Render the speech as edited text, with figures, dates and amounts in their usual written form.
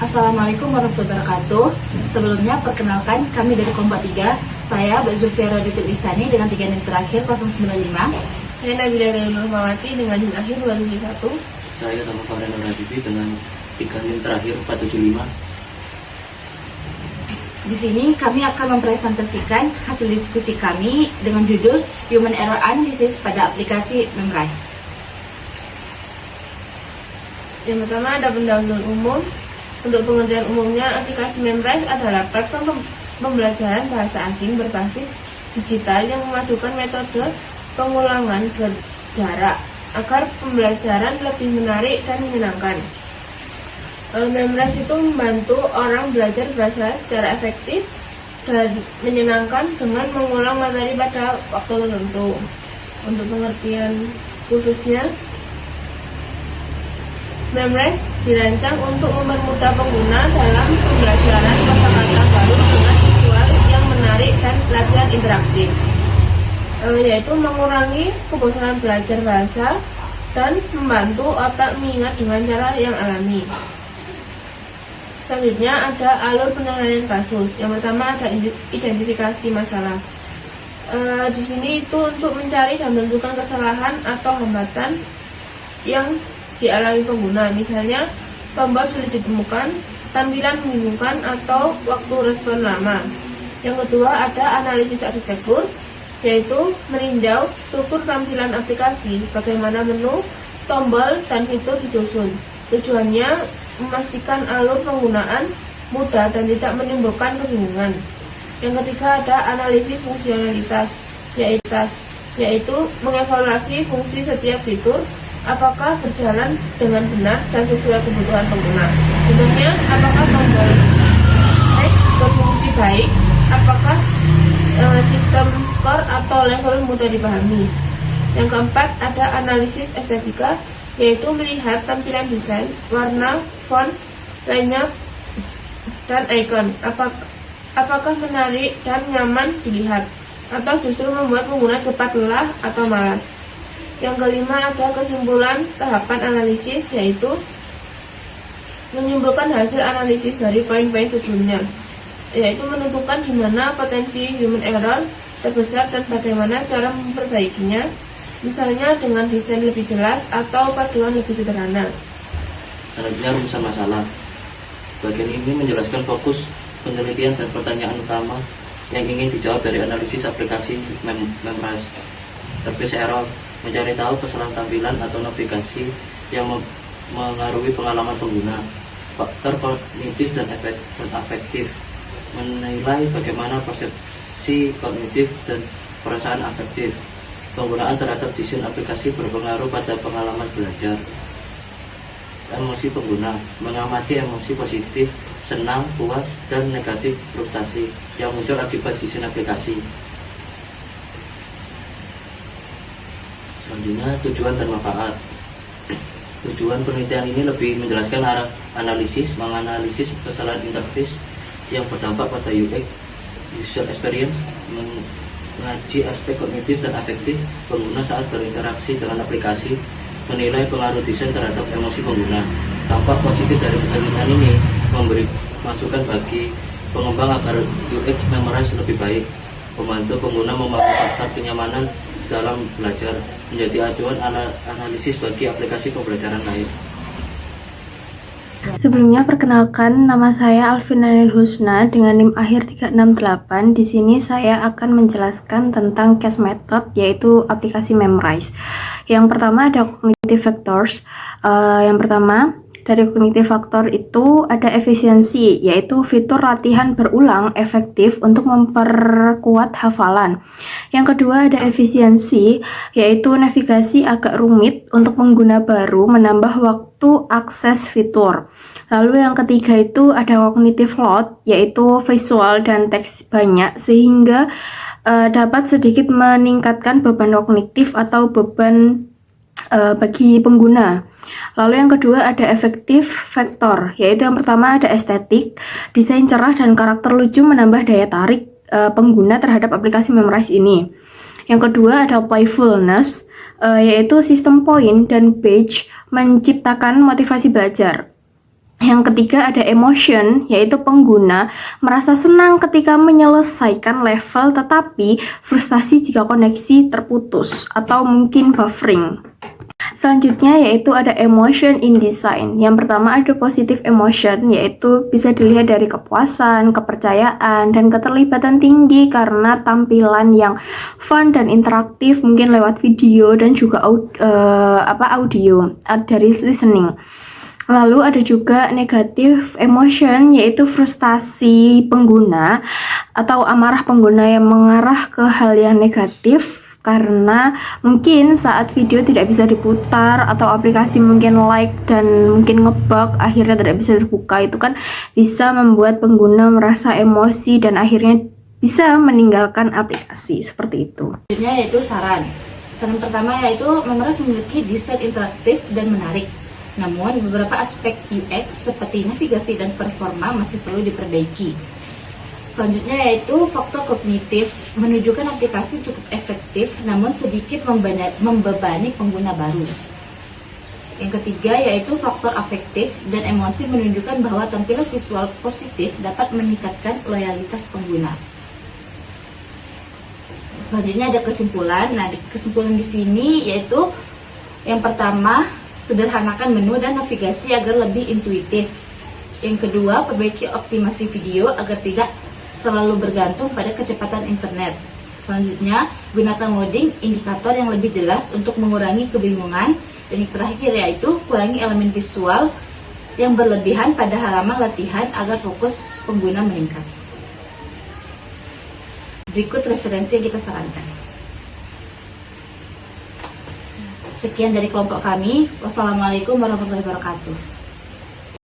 Assalamualaikum warahmatullahi wabarakatuh. Sebelumnya perkenalkan kami dari Kompa 3. Saya Mbak Zulfiara Rodatul Isani dengan 3 NIM terakhir 095. Saya Nabila Nurmawati dengan NIM akhir 271. Saya sama Farhan Nurhadibi dengan 3 NIM terakhir 475. Di sini kami akan mempresentasikan hasil diskusi kami dengan judul Human Error Analysis pada aplikasi Memrise. Yang pertama ada pendahuluan umum. Untuk pengertian umumnya, aplikasi Memrise adalah platform pembelajaran bahasa asing berbasis digital yang memadukan metode pengulangan berjarak agar pembelajaran lebih menarik dan menyenangkan. Memrise itu membantu orang belajar bahasa secara efektif dan menyenangkan dengan mengulang materi pada waktu tertentu. Untuk pengertian khususnya, Memrise dirancang untuk mempermudah pengguna dalam pembelajaran kosakata baru dengan visual yang menarik dan latihan interaktif, yaitu mengurangi kebosanan belajar bahasa dan membantu otak mengingat dengan cara yang alami. Selanjutnya ada alur penilaian kasus. Yang pertama ada identifikasi masalah. Di sini itu untuk mencari dan menentukan kesalahan atau hambatan yang dialami pengguna, misalnya tombol sulit ditemukan, tampilan membingungkan, atau waktu respon lama. Yang kedua ada analisis arsitektur, yaitu meninjau struktur tampilan aplikasi, bagaimana menu, tombol, dan fitur disusun. Tujuannya memastikan alur penggunaan mudah dan tidak menimbulkan kebingungan. Yang ketiga ada analisis fungsionalitas, yaitu mengevaluasi fungsi setiap fitur, apakah berjalan dengan benar dan sesuai kebutuhan pengguna. Contohnya, apakah tombol teks berfungsi baik, apakah sistem skor atau level mudah dipahami. Yang keempat ada analisis estetika, yaitu melihat tampilan desain, warna, font, lainnya, dan icon. Apakah menarik dan nyaman dilihat, atau justru membuat pengguna cepat lelah atau malas. Yang kelima ada kesimpulan tahapan analisis, yaitu menyimpulkan hasil analisis dari poin-poin sebelumnya, yaitu menentukan di mana potensi human error terbesar dan bagaimana cara memperbaikinya, misalnya dengan desain lebih jelas atau paduan lebih sederhana. Selanjutnya rumusan masalah. Bagian ini menjelaskan fokus penelitian dan pertanyaan utama yang ingin dijawab dari analisis aplikasi Memrise. Surface error, mencari tahu kesalahan tampilan atau navigasi yang mengaruhi pengalaman pengguna. Faktor kognitif dan afektif, menilai bagaimana persepsi kognitif dan perasaan afektif penggunaan terhadap desain aplikasi berpengaruh pada pengalaman belajar. Emosi pengguna, mengamati emosi positif, senang, puas, dan negatif frustasi yang muncul akibat desain aplikasi. Selanjutnya, tujuan dan manfaat. Tujuan penelitian ini lebih menjelaskan arah analisis, menganalisis kesalahan interface yang berdampak pada UX, user experience, mengaji aspek kognitif dan afektif pengguna saat berinteraksi dengan aplikasi, menilai pengaruh desain terhadap emosi pengguna. Dampak positif dari penelitian ini memberi masukan bagi pengembang agar UX Memrise lebih baik, membantu pengguna memahami faktor kenyamanan dalam belajar, menjadi acuan analisis bagi aplikasi pembelajaran lain. Sebelumnya perkenalkan, nama saya Alvina Husna dengan NIM akhir 368. Di sini saya akan menjelaskan tentang case method, yaitu aplikasi Memrise. Yang pertama ada cognitive factors. Yang pertama dari cognitive factor itu ada efisiensi, yaitu fitur latihan berulang efektif untuk memperkuat hafalan. Yang kedua ada efisiensi, yaitu navigasi agak rumit untuk pengguna baru menambah waktu akses fitur. Lalu yang ketiga itu ada cognitive load, yaitu visual dan teks banyak sehingga dapat sedikit meningkatkan beban kognitif atau beban bagi pengguna. Lalu yang kedua ada effective factor, yaitu yang pertama ada estetik, desain cerah dan karakter lucu menambah daya tarik pengguna terhadap aplikasi Memrise ini. Yang kedua ada playfulness, yaitu sistem poin dan badge menciptakan motivasi belajar. Yang ketiga ada emotion, yaitu pengguna merasa senang ketika menyelesaikan level tetapi frustasi jika koneksi terputus atau mungkin buffering. Selanjutnya yaitu ada emotion in design. Yang pertama ada positive emotion, yaitu bisa dilihat dari kepuasan, kepercayaan, dan keterlibatan tinggi karena tampilan yang fun dan interaktif, mungkin lewat video dan juga audio dari listening. Lalu ada juga negative emotion, yaitu frustasi pengguna atau amarah pengguna yang mengarah ke hal yang negatif karena mungkin saat video tidak bisa diputar atau aplikasi mungkin like dan mungkin ngebug akhirnya tidak bisa terbuka. Itu kan bisa membuat pengguna merasa emosi dan akhirnya bisa meninggalkan aplikasi seperti itu. Selanjutnya yaitu saran. Saran pertama yaitu Memrise memiliki desain interaktif dan menarik. Namun, beberapa aspek UX seperti navigasi dan performa masih perlu diperbaiki. Selanjutnya yaitu faktor kognitif, menunjukkan aplikasi cukup efektif namun sedikit membebani pengguna baru. Yang ketiga yaitu faktor afektif dan emosi, menunjukkan bahwa tampilan visual positif dapat meningkatkan loyalitas pengguna. Selanjutnya ada kesimpulan. Nah, kesimpulan di sini yaitu yang pertama, sederhanakan menu dan navigasi agar lebih intuitif. Yang kedua, perbaiki optimasi video agar tidak terlalu bergantung pada kecepatan internet. Selanjutnya, gunakan loading indikator yang lebih jelas untuk mengurangi kebingungan. Dan yang terakhir yaitu kurangi elemen visual yang berlebihan pada halaman latihan agar fokus pengguna meningkat. Berikut referensi yang kita sarankan. Sekian dari kelompok kami. Wassalamualaikum warahmatullahi wabarakatuh.